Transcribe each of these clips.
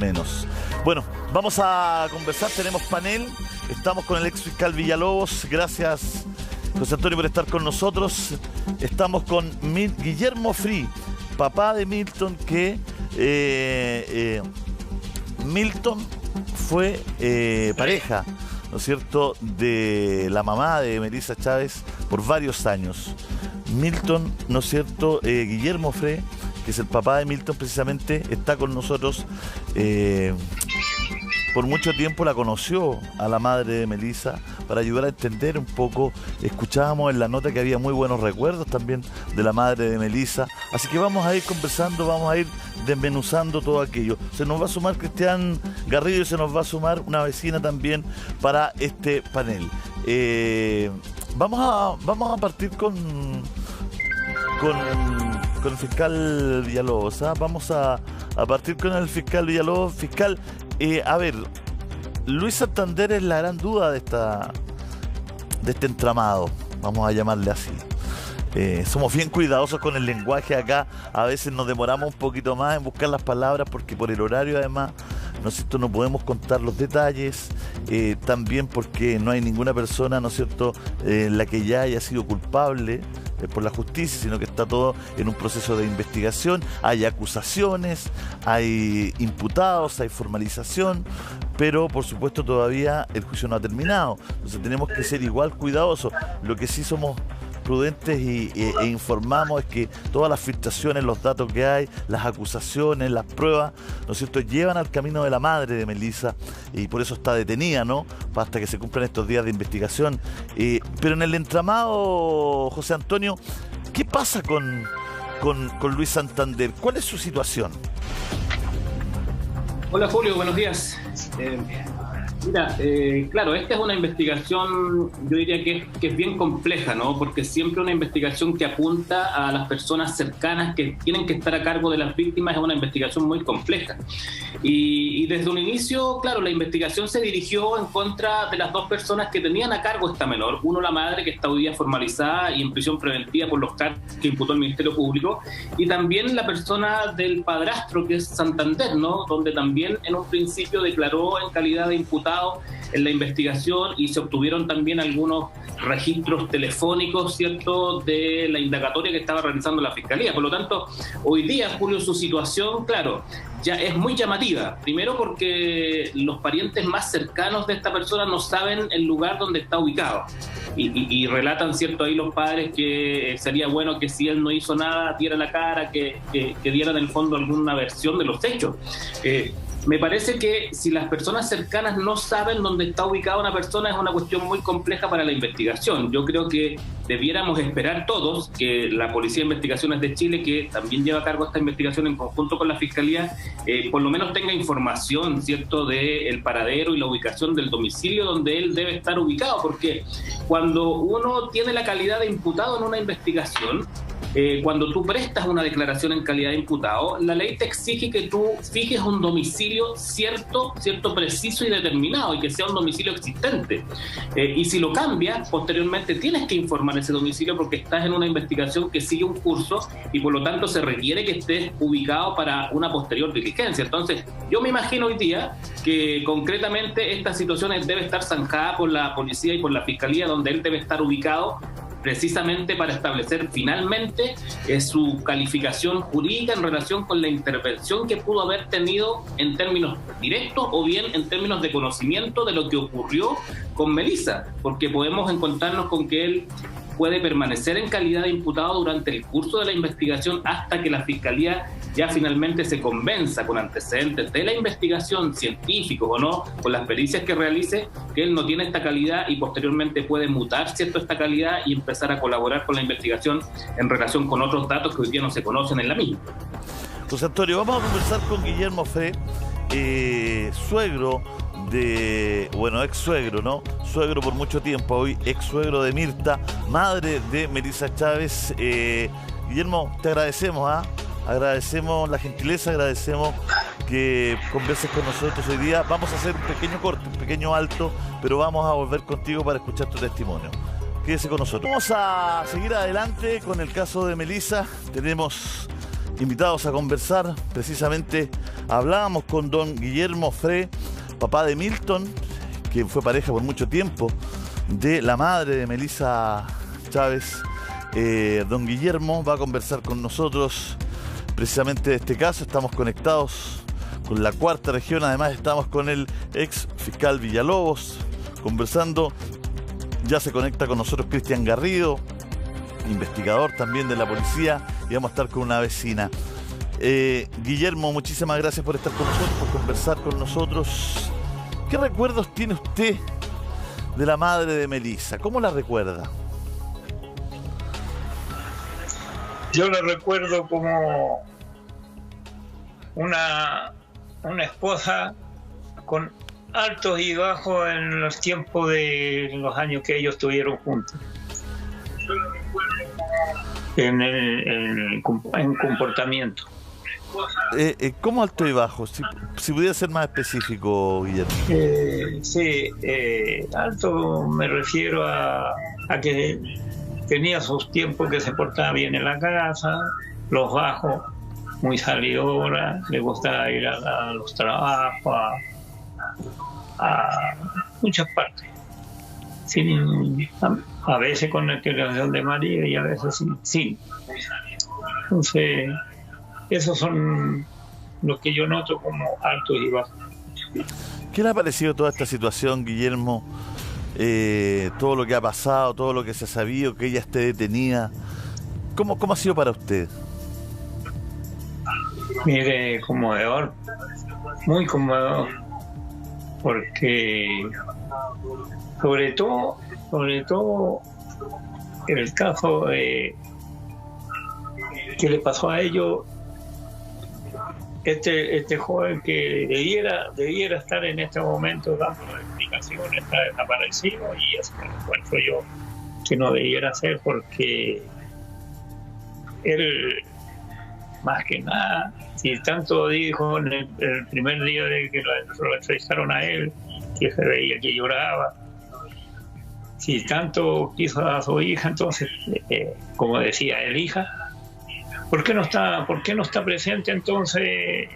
menos. Bueno, vamos a conversar, tenemos panel, estamos con el ex fiscal Villalobos, gracias José Antonio por estar con nosotros. Estamos con Guillermo Free, papá de Milton, que Milton fue pareja, ¿no es cierto?, de la mamá de Melissa Chávez por varios años. Milton, ¿no es cierto?, Guillermo Free, que es el papá de Milton precisamente, está con nosotros. Por mucho tiempo la conoció a la madre de Melissa para ayudar a entender un poco. Escuchábamos en la nota que había muy buenos recuerdos también de la madre de Melissa. Así que vamos a ir conversando, vamos a ir desmenuzando todo aquello. Se nos va a sumar Cristian Garrido y se nos va a sumar una vecina también para este panel. Vamos a partir con el fiscal Villalobos, ¿ah? Vamos a partir con el fiscal Villalobos. Fiscal, a ver, Luis Santander es la gran duda de este entramado, vamos a llamarle así. Somos bien cuidadosos con el lenguaje acá, a veces nos demoramos un poquito más en buscar las palabras porque por el horario además, ¿no es cierto?, no podemos contar los detalles, también porque no hay ninguna persona, ¿no es cierto?, la que ya haya sido culpable por la justicia, sino que está todo en un proceso de investigación, hay acusaciones, hay imputados, hay formalización, pero por supuesto todavía el juicio no ha terminado, entonces tenemos que ser igual cuidadosos. Lo que sí somos prudentes e informamos es que todas las filtraciones, los datos que hay, las acusaciones, las pruebas, ¿no es cierto?, llevan al camino de la madre de Melissa y por eso está detenida, ¿no?, hasta que se cumplan estos días de investigación. Pero en el entramado, José Antonio, ¿qué pasa con Luis Santander? ¿Cuál es su situación? Hola Julio, buenos días. Mira, claro, esta es una investigación, yo diría que es bien compleja, ¿no? Porque siempre una investigación que apunta a las personas cercanas que tienen que estar a cargo de las víctimas es una investigación muy compleja. Y desde un inicio, claro, la investigación se dirigió en contra de las dos personas que tenían a cargo esta menor. Uno, la madre, que está hoy día formalizada y en prisión preventiva por los cargos que imputó el Ministerio Público, y también la persona del padrastro, que es Santander, ¿no? Donde también en un principio declaró en calidad de imputado en la investigación y se obtuvieron también algunos registros telefónicos, ¿cierto?, de la indagatoria que estaba realizando la Fiscalía. Por lo tanto, hoy día, Julio, su situación, claro, ya es muy llamativa. Primero porque los parientes más cercanos de esta persona no saben el lugar donde está ubicado. Y relatan, ¿cierto?, ahí los padres que sería bueno que si él no hizo nada, diera la cara, que diera en el fondo alguna versión de los hechos. Me parece que si las personas cercanas no saben dónde está ubicada una persona es una cuestión muy compleja para la investigación. Yo creo que debiéramos esperar todos que la Policía de Investigaciones de Chile, que también lleva a cargo esta investigación en conjunto con la Fiscalía, por lo menos tenga información, ¿cierto?, del paradero y la ubicación del domicilio donde él debe estar ubicado, porque cuando uno tiene la calidad de imputado en una investigación, cuando tú prestas una declaración en calidad de imputado, la ley te exige que tú fijes un domicilio cierto, preciso y determinado, y que sea un domicilio existente. Y si lo cambias, posteriormente tienes que informar ese domicilio porque estás en una investigación que sigue un curso y por lo tanto se requiere que estés ubicado para una posterior diligencia. Entonces, yo me imagino hoy día que concretamente esta situación debe estar zanjada por la policía y por la fiscalía, donde él debe estar ubicado precisamente para establecer finalmente su calificación jurídica en relación con la intervención que pudo haber tenido en términos directos o bien en términos de conocimiento de lo que ocurrió con Melissa, porque podemos encontrarnos con que él puede permanecer en calidad de imputado durante el curso de la investigación hasta que la Fiscalía ya finalmente se convenza con antecedentes de la investigación, científicos o no, con las pericias que realice, que él no tiene esta calidad y posteriormente puede mutar, ¿cierto?, esta calidad y empezar a colaborar con la investigación en relación con otros datos que hoy día no se conocen en la misma. José Antonio, vamos a conversar con Guillermo Free, suegro ex suegro, ¿no? Suegro por mucho tiempo, hoy ex suegro de Mirta, madre de Melissa Chávez. Guillermo, te agradecemos, agradecemos la gentileza, agradecemos que converses con nosotros hoy día. Vamos a hacer un pequeño corte, un pequeño alto, pero vamos a volver contigo para escuchar tu testimonio. Quédese con nosotros. Vamos a seguir adelante con el caso de Melissa. Tenemos invitados a conversar. Precisamente hablábamos con don Guillermo Frey, papá de Milton, que fue pareja por mucho tiempo de la madre de Melissa Chávez. Don Guillermo va a conversar con nosotros precisamente de este caso. Estamos conectados con la Cuarta Región, además estamos con el ex fiscal Villalobos conversando. Ya se conecta con nosotros Cristian Garrido, investigador también de la policía, y vamos a estar con una vecina. Guillermo, muchísimas gracias por estar con nosotros, por conversar con nosotros. ¿Qué recuerdos tiene usted de la madre de Melissa? ¿Cómo la recuerda? Yo la recuerdo como una esposa con altos y bajos en los tiempos de los años que ellos estuvieron juntos. Yo la recuerdo en comportamiento. ¿Cómo alto y bajo? Si pudiera ser más específico, Guillermo. Sí, alto me refiero a que tenía sus tiempos que se portaba bien en la casa, los bajos, muy salidora, le gustaba ir a los trabajos, a muchas partes. A veces con la declaración de marido y a veces sin. Entonces, esos son los que yo noto como altos y bajos. ¿Qué le ha parecido toda esta situación, Guillermo? Todo lo que ha pasado, todo lo que se ha sabido, que ella esté detenida. ¿Cómo ha sido para usted? Mire, conmovedor, muy conmovedor, porque sobre todo el caso que le pasó a ellos, este joven que debiera estar en este momento dando explicaciones, está desaparecido, y eso me encuentro yo que no debiera ser, porque él, más que nada, si tanto dijo en el primer día de que lo entrevistaron a él, que se veía que lloraba, si tanto quiso a su hija, entonces, como decía el hija, ¿por qué no está presente entonces,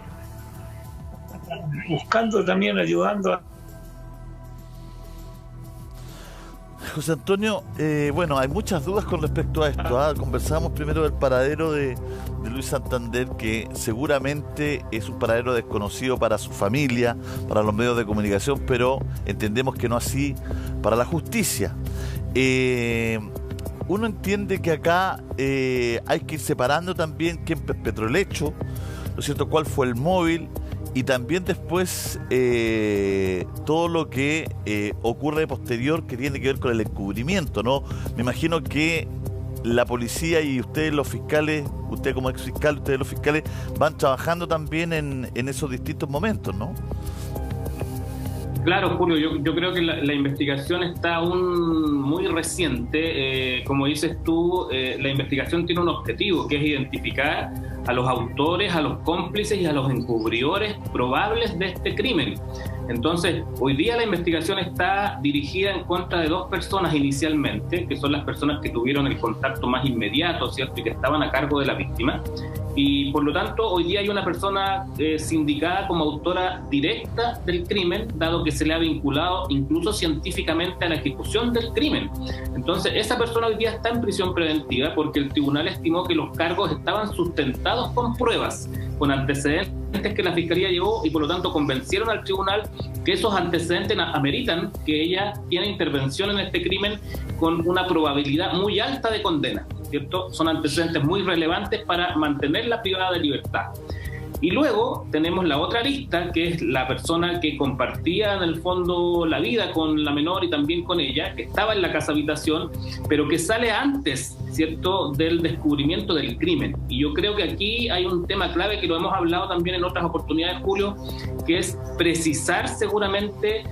buscando también, ayudando? José Antonio, bueno, hay muchas dudas con respecto a esto. Conversábamos primero del paradero de Luis Santander, que seguramente es un paradero desconocido para su familia, para los medios de comunicación, pero entendemos que no así para la justicia. Uno entiende que acá hay que ir separando también quién perpetró el hecho, ¿no es cierto?, cuál fue el móvil, y también después todo lo que ocurre posterior, que tiene que ver con el encubrimiento, ¿no? Me imagino que la policía y ustedes los fiscales, usted como ex fiscal, ustedes los fiscales, van trabajando también en esos distintos momentos, ¿no? Claro, Julio, yo creo que la investigación está aún muy reciente. Como dices tú, la investigación tiene un objetivo, que es identificar a los autores, a los cómplices y a los encubridores probables de este crimen. Entonces, hoy día la investigación está dirigida en contra de dos personas inicialmente, que son las personas que tuvieron el contacto más inmediato, ¿cierto?, y que estaban a cargo de la víctima. Y por lo tanto, hoy día hay una persona sindicada como autora directa del crimen, dado que se le ha vinculado incluso científicamente a la ejecución del crimen. Entonces, esa persona hoy día está en prisión preventiva porque el tribunal estimó que los cargos estaban sustentados con pruebas, con antecedentes que la Fiscalía llevó, y por lo tanto convencieron al tribunal que esos antecedentes ameritan que ella tiene intervención en este crimen con una probabilidad muy alta de condena, ¿cierto? Son antecedentes muy relevantes para mantenerla privada de libertad. Y luego tenemos la otra arista, que es la persona que compartía en el fondo la vida con la menor y también con ella, que estaba en la casa habitación, pero que sale antes, ¿cierto?, del descubrimiento del crimen. Y yo creo que aquí hay un tema clave que lo hemos hablado también en otras oportunidades, Julio, que es precisar seguramente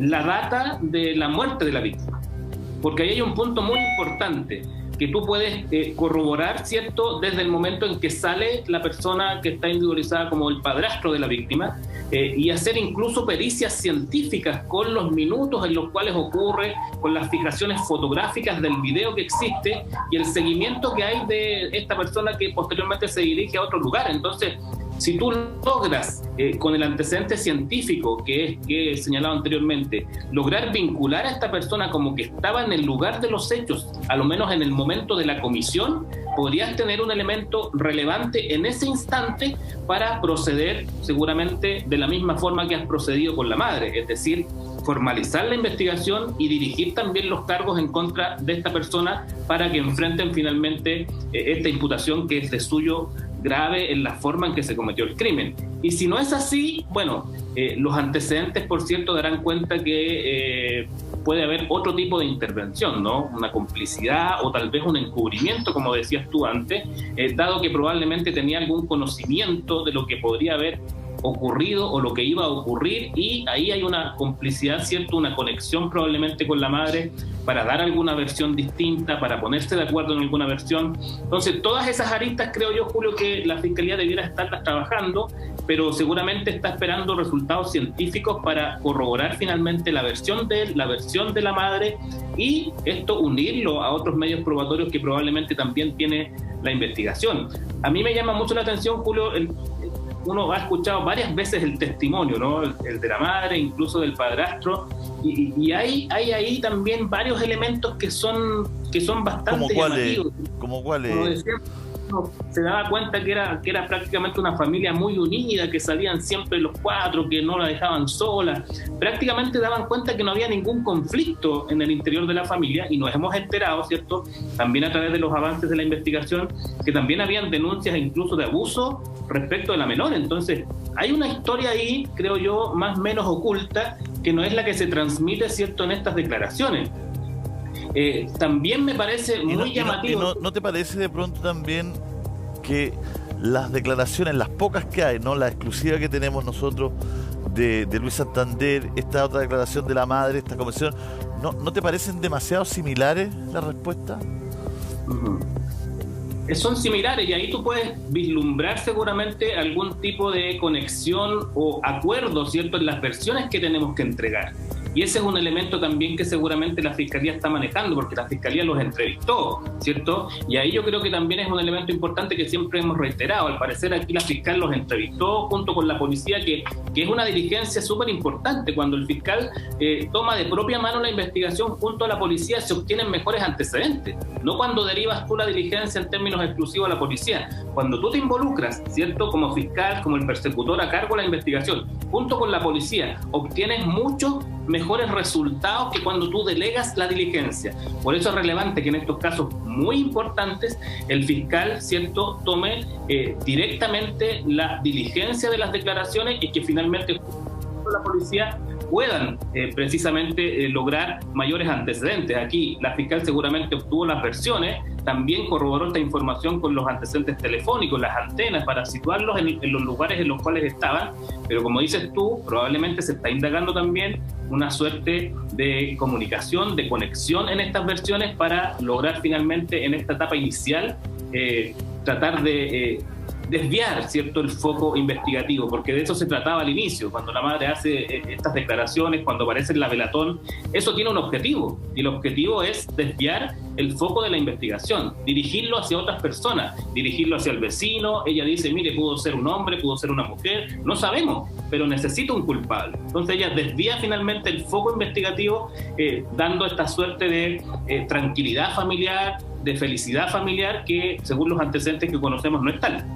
la data de la muerte de la víctima. Porque ahí hay un punto muy importante que tú puedes corroborar, ¿cierto?, desde el momento en que sale la persona que está individualizada como el padrastro de la víctima, y hacer incluso pericias científicas con los minutos en los cuales ocurre, con las fijaciones fotográficas del video que existe y el seguimiento que hay de esta persona que posteriormente se dirige a otro lugar. Entonces, si tú logras, con el antecedente científico que he señalado anteriormente, lograr vincular a esta persona como que estaba en el lugar de los hechos, a lo menos en el momento de la comisión, podrías tener un elemento relevante en ese instante para proceder seguramente de la misma forma que has procedido con la madre, es decir, formalizar la investigación y dirigir también los cargos en contra de esta persona para que enfrenten finalmente esta imputación que es de suyo grave en la forma en que se cometió el crimen. Y si no es así, bueno, los antecedentes, por cierto, darán cuenta que puede haber otro tipo de intervención, ¿no? Una complicidad o tal vez un encubrimiento, como decías tú antes, dado que probablemente tenía algún conocimiento de lo que podría haber ocurrido o lo que iba a ocurrir, y ahí hay una complicidad, ¿cierto? Una conexión probablemente con la madre para dar alguna versión distinta, para ponerse de acuerdo en alguna versión. Entonces, todas esas aristas creo yo, Julio, que la Fiscalía debiera estarlas trabajando, pero seguramente está esperando resultados científicos para corroborar finalmente la versión de él, la versión de la madre, y esto unirlo a otros medios probatorios que probablemente también tiene la investigación. A mí me llama mucho la atención, Julio, uno ha escuchado varias veces el testimonio, ¿no? El de la madre, incluso del padrastro, y hay ahí también varios elementos que son bastante llamativos. ¿Cómo cuáles? Se daba cuenta que era prácticamente una familia muy unida, que salían siempre los cuatro, que no la dejaban sola. Prácticamente daban cuenta que no había ningún conflicto en el interior de la familia, y nos hemos enterado, ¿cierto?, también a través de los avances de la investigación, que también habían denuncias incluso de abuso respecto de la menor. Entonces, hay una historia ahí, creo yo, más o menos oculta, que no es la que se transmite, ¿cierto?, en estas declaraciones. También me parece muy llamativo. ¿No te parece de pronto también que las declaraciones, las pocas que hay, no la exclusiva que tenemos nosotros de Luis Santander, esta otra declaración de la madre, esta conversación, ¿no te parecen demasiado similares las respuestas? Son similares, y ahí tú puedes vislumbrar seguramente algún tipo de conexión o acuerdo, ¿cierto?, en las versiones que tenemos que entregar. Y ese es un elemento también que seguramente la Fiscalía está manejando, porque la Fiscalía los entrevistó, ¿cierto? Y ahí yo creo que también es un elemento importante que siempre hemos reiterado. Al parecer aquí la fiscal los entrevistó junto con la policía, que es una diligencia súper importante. Cuando el fiscal toma de propia mano la investigación junto a la policía, se obtienen mejores antecedentes. No cuando derivas tú la diligencia en términos exclusivos a la policía. Cuando tú te involucras, ¿cierto?, como fiscal, como el persecutor a cargo de la investigación, junto con la policía, obtienes muchos mejores resultados que cuando tú delegas la diligencia. Por eso es relevante que en estos casos muy importantes el fiscal, ¿cierto?, tome directamente la diligencia de las declaraciones, y que finalmente la policía puedan precisamente lograr mayores antecedentes. Aquí la fiscal seguramente obtuvo las versiones, también corroboró esta información con los antecedentes telefónicos, las antenas, para situarlos en los lugares en los cuales estaban, pero como dices tú, probablemente se está indagando también una suerte de comunicación, de conexión en estas versiones para lograr finalmente en esta etapa inicial tratar de desviar, ¿cierto?, el foco investigativo, porque de eso se trataba al inicio. Cuando la madre hace estas declaraciones, cuando aparece en la velatón, eso tiene un objetivo, y el objetivo es desviar el foco de la investigación, dirigirlo hacia otras personas, dirigirlo hacia el vecino. Ella dice, mire, pudo ser un hombre, pudo ser una mujer, no sabemos, pero necesita un culpable. Entonces ella desvía finalmente el foco investigativo, dando esta suerte de tranquilidad familiar, de felicidad familiar, que según los antecedentes que conocemos no es tal.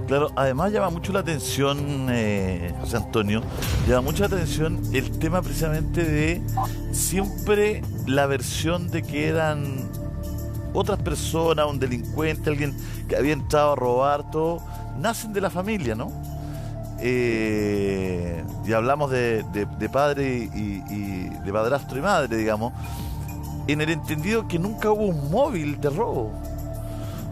Claro, además llama mucho la atención, José Antonio, llama mucho la atención el tema precisamente de siempre la versión de que eran otras personas, un delincuente, alguien que había entrado a robar, todo, nacen de la familia, ¿no? Y hablamos de padre y de padrastro y madre, digamos, en el entendido que nunca hubo un móvil de robo.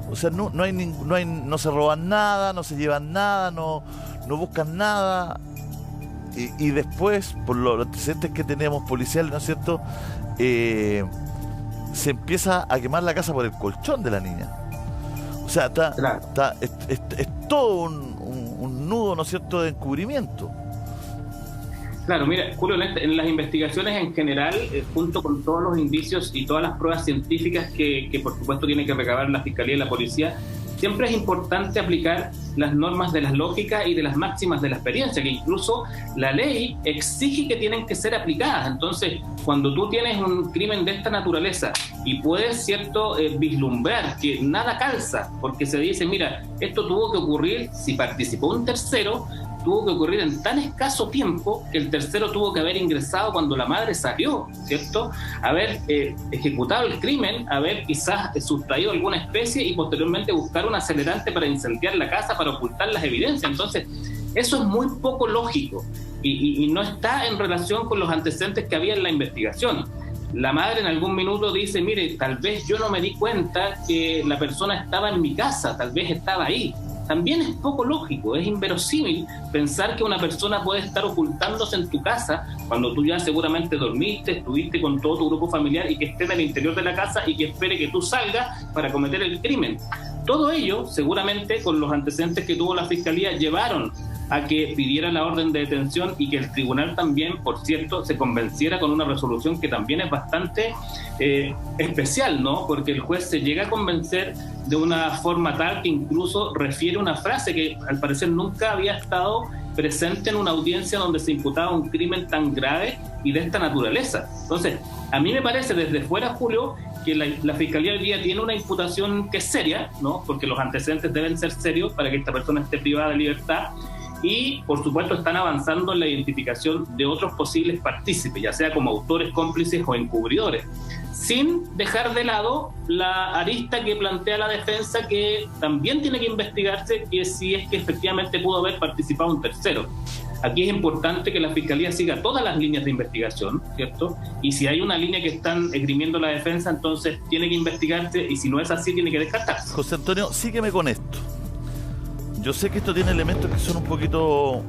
O sea, no se roban nada, no se llevan nada, no buscan nada. Y después, por los antecedentes que tenemos policiales, ¿no es cierto?, se empieza a quemar la casa por el colchón de la niña. O sea, es todo un nudo, ¿no es cierto?, de encubrimiento. Claro, mira, Julio, en las investigaciones en general, junto con todos los indicios y todas las pruebas científicas que por supuesto tiene que recabar la Fiscalía y la Policía, siempre es importante aplicar las normas de las lógicas y de las máximas de la experiencia, que incluso la ley exige que tienen que ser aplicadas. Entonces, cuando tú tienes un crimen de esta naturaleza y puedes, cierto, vislumbrar que nada calza, porque se dice, mira, esto tuvo que ocurrir si participó un tercero, tuvo que ocurrir en tan escaso tiempo que el tercero tuvo que haber ingresado cuando la madre salió, ¿cierto? Haber ejecutado el crimen, haber quizás sustraído alguna especie y posteriormente buscar un acelerante para incendiar la casa, para ocultar las evidencias. Entonces, eso es muy poco lógico y no está en relación con los antecedentes que había en la investigación. La madre en algún minuto dice, mire, tal vez yo no me di cuenta que la persona estaba en mi casa, tal vez estaba ahí. También es poco lógico, es inverosímil pensar que una persona puede estar ocultándose en tu casa cuando tú ya seguramente dormiste, estuviste con todo tu grupo familiar y que esté en el interior de la casa y que espere que tú salgas para cometer el crimen. Todo ello, seguramente, con los antecedentes que tuvo la Fiscalía, llevaron a que pidiera la orden de detención y que el tribunal también, por cierto, se convenciera con una resolución que también es bastante especial, ¿no? Porque el juez se llega a convencer de una forma tal que incluso refiere una frase que al parecer nunca había estado presente en una audiencia donde se imputaba un crimen tan grave y de esta naturaleza. Entonces, a mí me parece desde fuera, Julio, que la Fiscalía hoy día tiene una imputación que es seria, ¿no? Porque los antecedentes deben ser serios para que esta persona esté privada de libertad. Y, por supuesto, están avanzando en la identificación de otros posibles partícipes, ya sea como autores, cómplices o encubridores, sin dejar de lado la arista que plantea la defensa, que también tiene que investigarse, que si es que efectivamente pudo haber participado un tercero. Aquí es importante que la Fiscalía siga todas las líneas de investigación, ¿cierto? Y si hay una línea que están esgrimiendo la defensa, entonces tiene que investigarse, y si no es así, tiene que descartarse. José Antonio, sígueme con esto. Yo sé que esto tiene elementos que son un poquito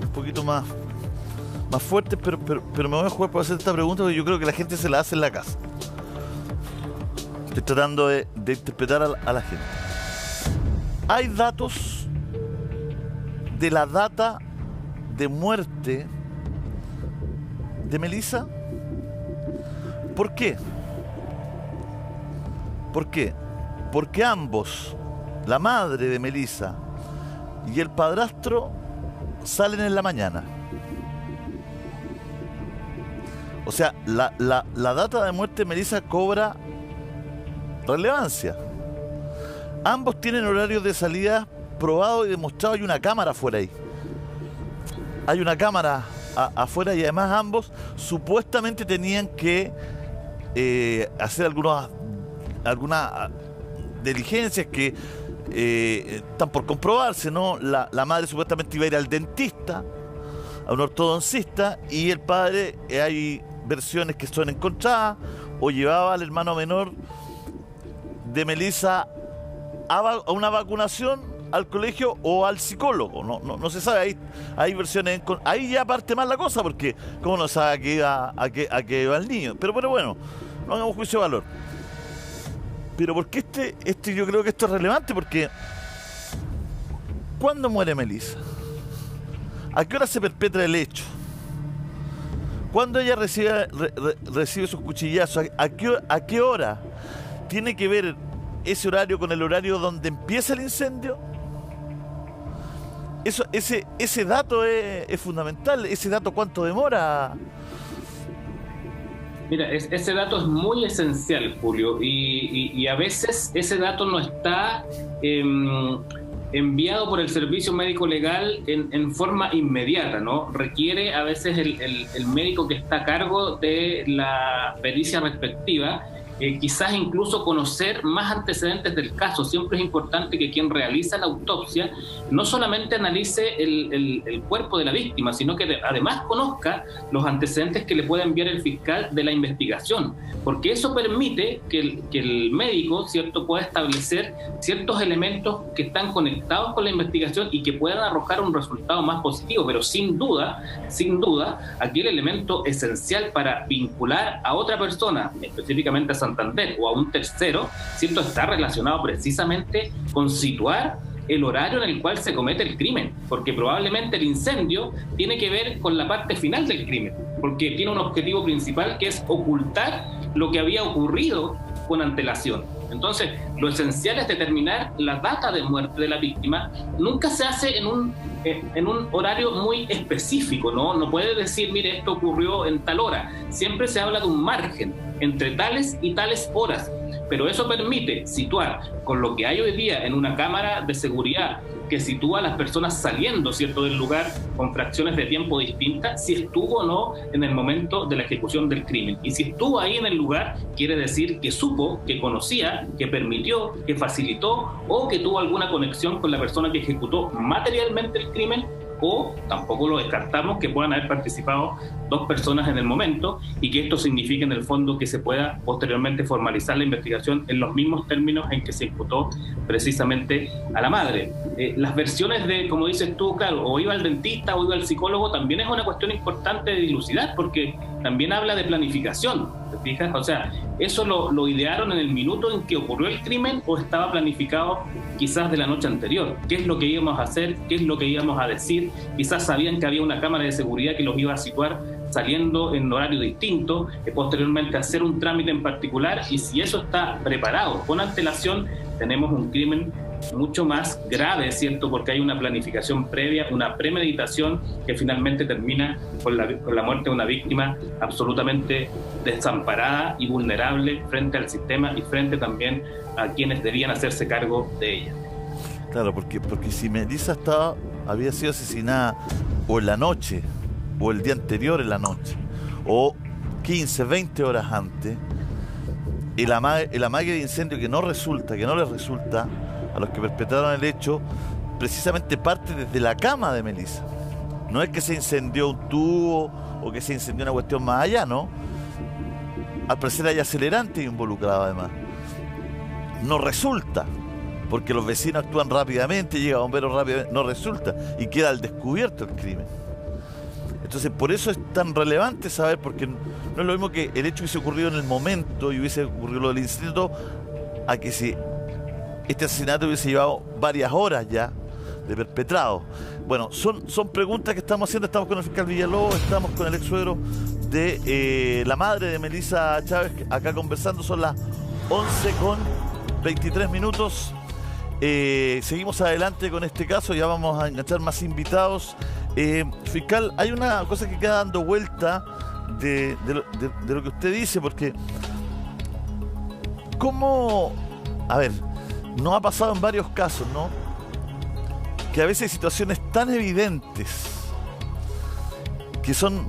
más fuertes, pero me voy a jugar por hacer esta pregunta porque yo creo que la gente se la hace en la casa. Estoy tratando de interpretar a la gente. Hay datos de la data de muerte de Melissa. ¿Por qué? ¿Por qué? Porque ambos, la madre de Melissa y el padrastro, salen en la mañana. O sea, la data de muerte de Melissa cobra relevancia. Ambos tienen horarios de salida probados y demostrados. Hay una cámara afuera ahí. Hay una cámara afuera y además ambos supuestamente tenían que hacer algunas diligencias que están por comprobarse, ¿no? La madre supuestamente iba a ir al dentista, a un ortodoncista, y el padre, hay versiones que son encontradas, o llevaba al hermano menor de Melissa a una vacunación, al colegio o al psicólogo. No se sabe, hay versiones, ahí ya parte más la cosa, porque cómo no sabe a qué iba el niño. Pero bueno, no hagamos juicio de valor. Pero porque yo creo que esto es relevante, porque ¿cuándo muere Melissa? ¿A qué hora se perpetra el hecho? ¿Cuándo ella recibe sus cuchillazos? ¿A qué hora? ¿Tiene que ver ese horario con el horario donde empieza el incendio? Ese dato es fundamental. ¿Ese dato cuánto demora? Mira, ese dato es muy esencial, Julio, y a veces ese dato no está enviado por el servicio médico legal en forma inmediata, ¿no? Requiere a veces el médico que está a cargo de la pericia respectiva, quizás incluso conocer más antecedentes del caso. Siempre es importante que quien realiza la autopsia no solamente analice el cuerpo de la víctima, sino que además conozca los antecedentes que le puede enviar el fiscal de la investigación, porque eso permite que el médico, ¿cierto?, pueda establecer ciertos elementos que están conectados con la investigación y que puedan arrojar un resultado más positivo. Pero sin duda, aquí el elemento esencial para vincular a otra persona, específicamente a Santander o a un tercero, ¿cierto?, está relacionado precisamente con situar el horario en el cual se comete el crimen, porque probablemente el incendio tiene que ver con la parte final del crimen, porque tiene un objetivo principal que es ocultar lo que había ocurrido con antelación. Entonces, lo esencial es determinar la data de muerte de la víctima. Nunca se hace en un horario muy específico, ¿no? No puede decir, mire, esto ocurrió en tal hora. Siempre se habla de un margen entre tales y tales horas, pero eso permite situar con lo que hay hoy día en una cámara de seguridad que sitúa a las personas saliendo, ¿cierto?, del lugar con fracciones de tiempo distintas, si estuvo o no en el momento de la ejecución del crimen. Y si estuvo ahí en el lugar, quiere decir que supo, que conocía, que permitió, que facilitó o que tuvo alguna conexión con la persona que ejecutó materialmente el crimen, o tampoco lo descartamos que puedan haber participado dos personas en el momento y que esto signifique en el fondo que se pueda posteriormente formalizar la investigación en los mismos términos en que se imputó precisamente a la madre. Las versiones de, como dices tú, claro, o iba al dentista o iba al psicólogo, también es una cuestión importante de dilucidar, porque también habla de planificación, ¿te fijas? O sea, ¿eso lo idearon en el minuto en que ocurrió el crimen o estaba planificado quizás de la noche anterior? ¿Qué es lo que íbamos a hacer? ¿Qué es lo que íbamos a decir? Quizás sabían que había una cámara de seguridad que los iba a situar saliendo en horario distinto, posteriormente hacer un trámite en particular, y si eso está preparado con antelación, tenemos un crimen mucho más grave, ¿cierto? Porque hay una planificación previa, una premeditación que finalmente termina con la muerte de una víctima absolutamente desamparada y vulnerable frente al sistema y frente también a quienes debían hacerse cargo de ella. Claro, porque si Melissa había sido asesinada o en la noche, o el día anterior en la noche, o 15, 20 horas antes, el amague de incendio que no les resulta a los que perpetraron el hecho, precisamente parte desde la cama de Melissa. No es que se incendió un tubo o que se incendió una cuestión más allá, ¿no? Al parecer hay acelerantes involucrados además. No resulta, porque los vecinos actúan rápidamente, llega bomberos rápidamente, no resulta, y queda al descubierto el crimen. Entonces, por eso es tan relevante saber, porque no es lo mismo que el hecho hubiese ocurrido en el momento y hubiese ocurrido lo del incendio, a que si este asesinato hubiese llevado varias horas ya de perpetrado. Bueno, son preguntas que estamos haciendo. Estamos con el fiscal Villalobos, estamos con el ex suegro de la madre de Melissa Chávez, acá conversando. Son las 11:23. Seguimos adelante con este caso, ya vamos a enganchar más invitados. Fiscal, hay una cosa que queda dando vuelta de lo que usted dice, porque ¿cómo? A ver, nos ha pasado en varios casos, ¿no? Que a veces hay situaciones tan evidentes que son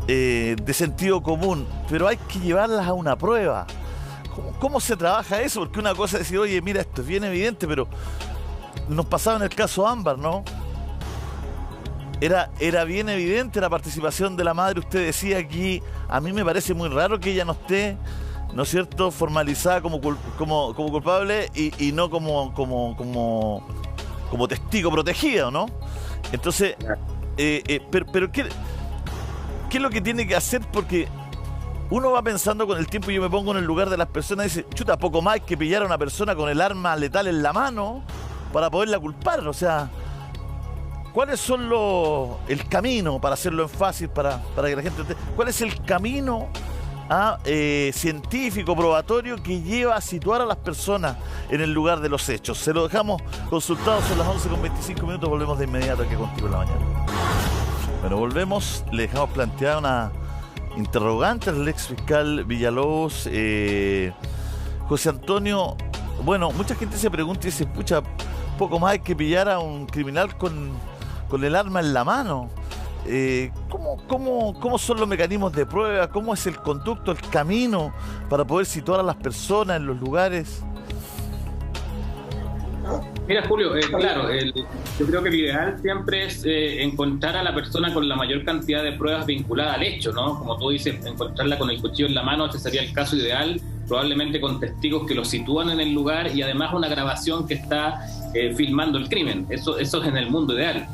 de sentido común, pero hay que llevarlas a una prueba. ¿Cómo se trabaja eso? Porque una cosa es decir, oye, mira, esto es bien evidente, pero nos pasaba en el caso Ámbar, ¿no? Era bien evidente la participación de la madre. Usted decía aquí, a mí me parece muy raro que ella no esté, ¿no es cierto?, formalizada como culpable y no como testigo protegido, ¿no? Entonces, pero ¿qué es lo que tiene que hacer? Porque uno va pensando con el tiempo, y yo me pongo en el lugar de las personas y dice, chuta, poco más que pillar a una persona con el arma letal en la mano para poderla culpar. O sea, ¿cuáles son el camino, para hacerlo en fácil, para que la gente entienda, cuál es el camino científico, probatorio, que lleva a situar a las personas en el lugar de los hechos? Se lo dejamos consultado, son las 11:25, volvemos de inmediato aquí contigo en la mañana. Bueno, volvemos, le dejamos planteada una interrogante al ex fiscal Villalobos. José Antonio, bueno, mucha gente se pregunta y dice, pucha, poco más hay que pillar a un criminal con el arma en la mano. ¿Cómo son los mecanismos de prueba? ¿Cómo es el conducto, el camino para poder situar a las personas en los lugares? Mira, Julio, claro, yo creo que el ideal siempre es encontrar a la persona con la mayor cantidad de pruebas vinculadas al hecho, ¿no? Como tú dices, encontrarla con el cuchillo en la mano, este sería el caso ideal, probablemente con testigos que lo sitúan en el lugar y además una grabación que está filmando el crimen. Eso es en el mundo ideal.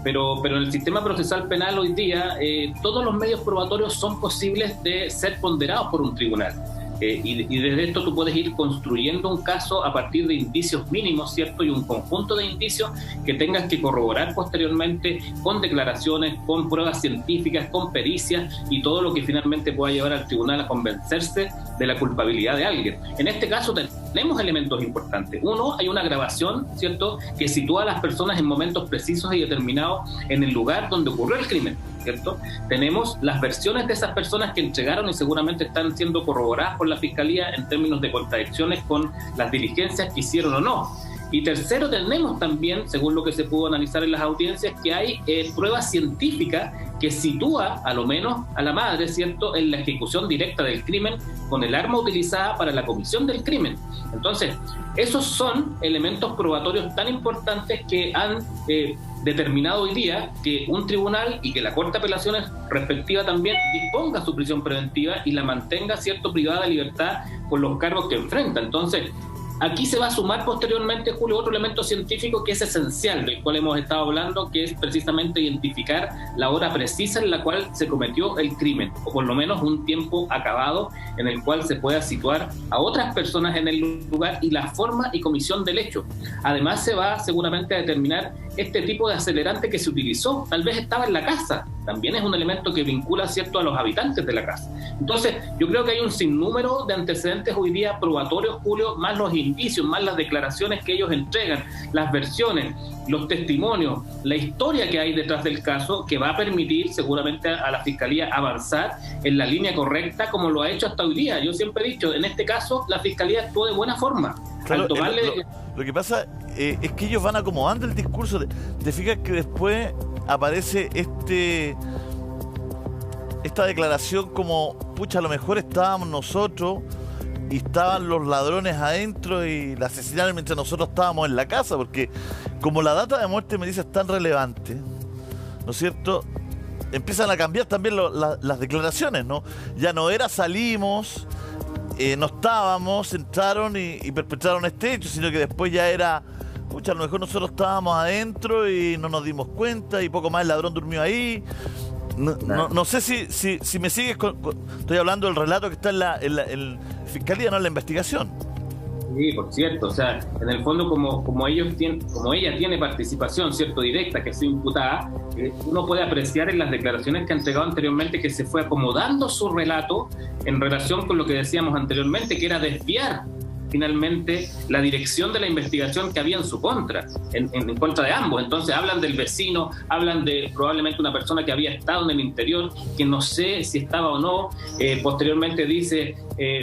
Pero en el sistema procesal penal hoy día todos los medios probatorios son posibles de ser ponderados por un tribunal. Y desde esto tú puedes ir construyendo un caso a partir de indicios mínimos, ¿cierto? Y un conjunto de indicios que tengas que corroborar posteriormente con declaraciones, con pruebas científicas, con pericias y todo lo que finalmente pueda llevar al tribunal a convencerse de la culpabilidad de alguien. En este caso tenemos elementos importantes. Uno, hay una grabación, ¿cierto?, que sitúa a las personas en momentos precisos y determinados en el lugar donde ocurrió el crimen, ¿cierto? Tenemos las versiones de esas personas que entregaron y seguramente están siendo corroboradas por la Fiscalía en términos de contradicciones con las diligencias que hicieron o no. Y tercero, tenemos también, según lo que se pudo analizar en las audiencias, que hay pruebas científicas que sitúa a lo menos a la madre, ¿cierto?, en la ejecución directa del crimen con el arma utilizada para la comisión del crimen. Entonces, esos son elementos probatorios tan importantes que han determinado hoy día que un tribunal y que la Corte de Apelaciones respectiva también disponga su prisión preventiva y la mantenga, ¿cierto?, privada de libertad por los cargos que enfrenta. Entonces, aquí se va a sumar posteriormente, Julio, otro elemento científico que es esencial, del cual hemos estado hablando, que es precisamente identificar la hora precisa en la cual se cometió el crimen, o por lo menos un tiempo acabado en el cual se pueda situar a otras personas en el lugar y la forma y comisión del hecho. Además, se va seguramente a determinar este tipo de acelerante que se utilizó. Tal vez estaba en la casa, también es un elemento que vincula, ¿cierto?, a los habitantes de la casa. Entonces, yo creo que hay un sinnúmero de antecedentes hoy día probatorios, Julio, más los indicios, más las declaraciones que ellos entregan, las versiones, los testimonios, la historia que hay detrás del caso, que va a permitir seguramente a la Fiscalía avanzar en la línea correcta como lo ha hecho hasta hoy día. Yo siempre he dicho, en este caso la Fiscalía actuó de buena forma. Claro, lo que pasa es que ellos van acomodando el discurso. Te fijas que después aparece esta declaración como, pucha, a lo mejor estábamos nosotros y estaban los ladrones adentro y la asesinaron mientras nosotros estábamos en la casa, porque como la data de muerte me dice es tan relevante, ¿no es cierto?, empiezan a cambiar también las declaraciones, ¿no? Ya no era salimos, no estábamos, entraron y perpetraron este hecho, sino que después ya era, pucha, a lo mejor nosotros estábamos adentro y no nos dimos cuenta y poco más el ladrón durmió ahí. No sé si me sigues estoy hablando del relato que está en la Fiscalía, no en la investigación. Sí, por cierto, o sea, en el fondo como ella tiene participación, ¿cierto?, directa, que es imputada, uno puede apreciar en las declaraciones que ha entregado anteriormente que se fue acomodando su relato en relación con lo que decíamos anteriormente, que era desviar finalmente la dirección de la investigación que había en su contra, en contra de ambos. Entonces hablan del vecino, hablan de probablemente una persona que había estado en el interior, que no sé si estaba o no, posteriormente dice,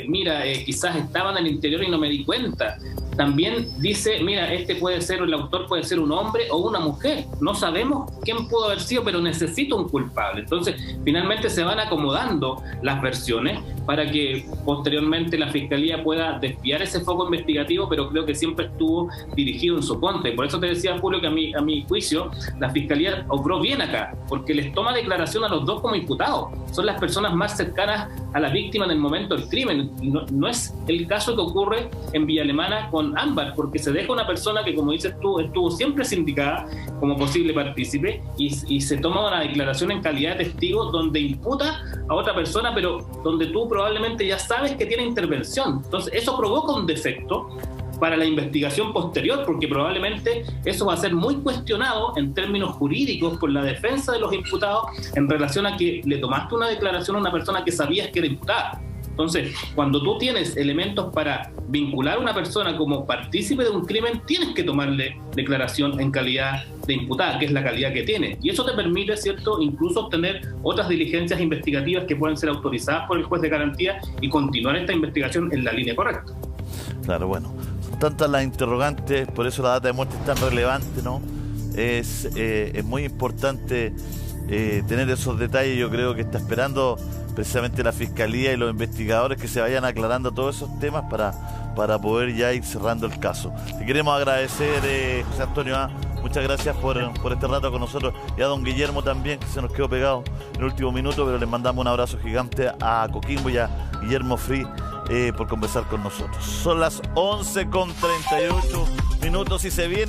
mira, quizás estaba en el interior y no me di cuenta. También dice, mira, el autor puede ser un hombre o una mujer. No sabemos quién pudo haber sido, pero necesito un culpable. Entonces, finalmente se van acomodando las versiones para que posteriormente la Fiscalía pueda desviar ese foco investigativo, pero creo que siempre estuvo dirigido en su contra. Y por eso te decía, Julio, que a mi juicio, la Fiscalía obró bien acá, porque les toma declaración a los dos como imputados. Son las personas más cercanas a la víctima en el momento del crimen. No es el caso que ocurre en Villa Alemana con Ámbar, porque se deja una persona que, como dices tú, estuvo siempre sindicada como posible partícipe y se toma una declaración en calidad de testigo donde imputa a otra persona, pero donde tú probablemente ya sabes que tiene intervención. Entonces eso provoca un defecto para la investigación posterior, porque probablemente eso va a ser muy cuestionado en términos jurídicos por la defensa de los imputados en relación a que le tomaste una declaración a una persona que sabías que era imputada. Entonces, cuando tú tienes elementos para vincular a una persona como partícipe de un crimen, tienes que tomarle declaración en calidad de imputada, que es la calidad que tiene. Y eso te permite, ¿cierto?, incluso obtener otras diligencias investigativas que pueden ser autorizadas por el juez de garantía y continuar esta investigación en la línea correcta. Claro, bueno, son tantas las interrogantes, por eso la data de muerte es tan relevante, ¿no? Es muy importante tener esos detalles. Yo creo que está esperando precisamente la Fiscalía y los investigadores que se vayan aclarando todos esos temas para poder ya ir cerrando el caso. Te queremos agradecer, José Antonio, muchas gracias por este rato con nosotros, y a don Guillermo también, que se nos quedó pegado en el último minuto, pero les mandamos un abrazo gigante a Coquimbo y a Guillermo Free por conversar con nosotros. Son las 11:38 y se viene